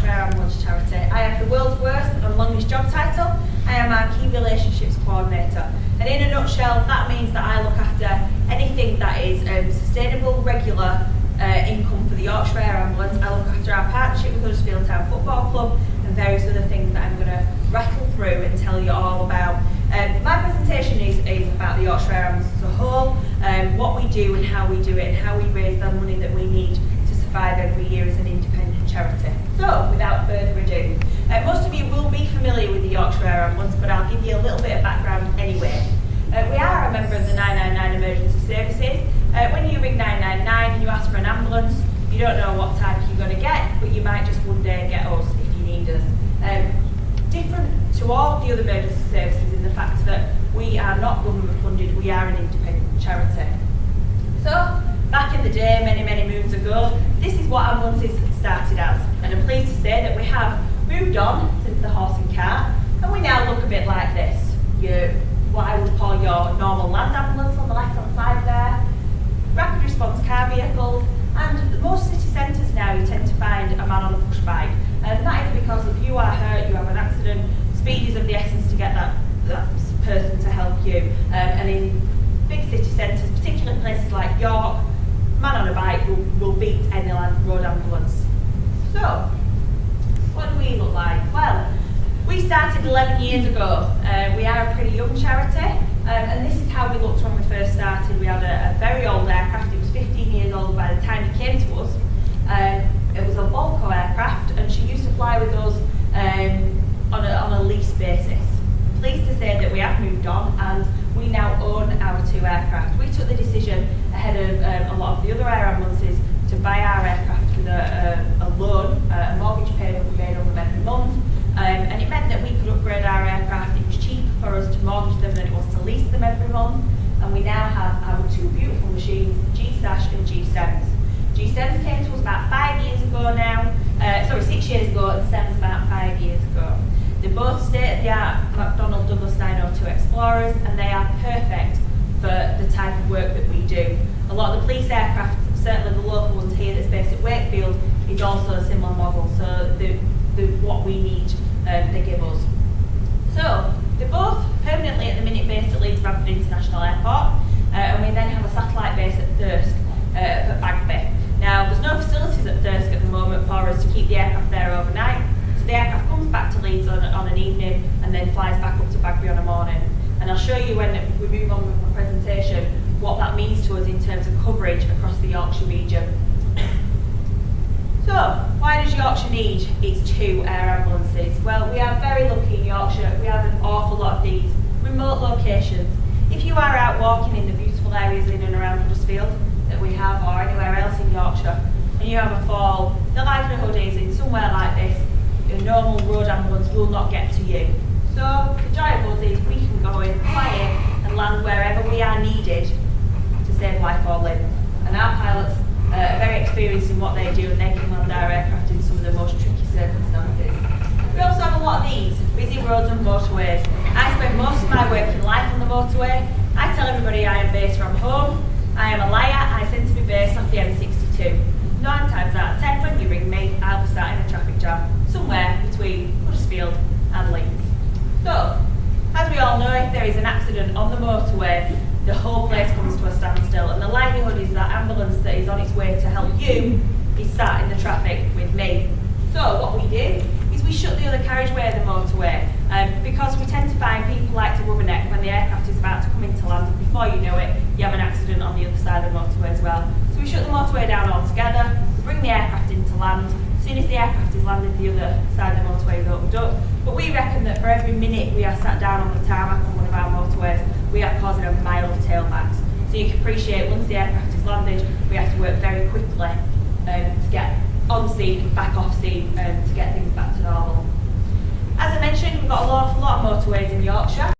Yorkshire Ambulance Charity. I have the world's worst and longest job title. I am our Key Relationships Coordinator. And in a nutshell, that means that I look after anything that is sustainable, regular income for the Yorkshire Ambulance. I look after our partnership with Huddersfield Town Football Club and various other things that I'm going to rattle through and tell you all about. My presentation is about the Yorkshire Ambulance as a whole, what we do and how we do it, and how we raise the money that we need to survive every year as an independent charity. So, without further ado, most of you will be familiar with the Yorkshire Ambulance, but I'll give you a little bit of background anyway. We are a member of the 999 emergency services. When you ring 999 and you ask for an ambulance, you don't know what type you're going to get, but you might just one day get us if you need us. Different to all the other emergency services in the fact that we are not government funded, we are an independent charity. So, back in the day, many moons ago, this is what ambulances started as, and I'm pleased to say that we have moved on since the horse and cart, and we now look a bit like this. What I would call your normal land ambulance on the left hand side there, rapid response car vehicles, and most city centres now you tend to find a man on a push bike, and that is because if you are hurt, you have an accident, speed is of the essence to get that person to help you, and in big city centres, particularly places like York, man on a bike will beat any road ambulance. So, what do we look like? Well, we started 11 years ago. We are a pretty young charity, and this is how we looked when we first started. We had a very old aircraft. It was 15 years old by the time it came to us. It was a Volco aircraft, and she used to fly with us on a lease basis. Pleased to say that we have moved on, and we now own our two aircraft. We took the decision ahead of a lot of the other air ambulances to buy our aircraft with a loan, a mortgage payment we made on them every month, and it meant that we could upgrade our aircraft. It was cheaper for us to mortgage them than it was to lease them every month, and we now have our two beautiful machines, G-Sash and G-Sems. G-Sems came to us about 5 years ago now, 6 years ago, and Sems about 5 years ago. They're both state-of-the-art McDonnell Douglas 902 Explorers, and they are perfect for the type of work that we do. A lot of the police aircraft, certainly the local ones here that's based at Wakefield, is also a similar model, so they're what we need, they give us. So, they're both permanently at the minute based at Leeds Bradford International Airport, and we then have a satellite base at Thirsk, at Bagby. Now, there's no facilities at Thirsk at the moment for us to keep the aircraft there overnight, so the aircraft comes back to Leeds on an evening and then flies back up to Bagby on a morning. And I'll show you when we move on with my presentation what that means to us in terms of coverage across the Yorkshire region. So, why does Yorkshire need its two air ambulances? Well, we are very lucky in Yorkshire. We have an awful lot of these remote locations. If you are out walking in the beautiful areas in and around Huddersfield that we have, or anywhere else in Yorkshire, and you have a fall, the likelihood is in somewhere like this, a normal road ambulance will not get to you. So, the joy of us is we can go in, fly in, and land wherever we are needed to save life or limb. And our pilots are very experienced in what they do, and they can land our aircraft in some of the most tricky circumstances. We also have a lot of these, busy roads and motorways. I spend most of my working life on the motorway. I tell everybody I am based from home. I am a liar. I tend to be based off the M62. 9 times out of 10 when you ring me, I'll be sat in a traffic jam somewhere between Huddersfield and Leeds. So, as we all know, if there is an accident on the motorway, the whole place comes to a standstill, and the likelihood is that ambulance that is on its way to help you is sat in the traffic with me. So what we do is we shut the other carriageway of the motorway, because we tend to find people like to rubberneck when the aircraft is about to come into land, and before you know it, you have an accident on the other side of the motorway as well. So we shut the motorway down altogether, we bring the aircraft into land. As soon as the aircraft is landed, the other side of the motorway is opened up. But we reckon that for every minute we are sat down on the tarmac on one of our motorways, we are causing a mile of tailbacks. So you can appreciate once the aircraft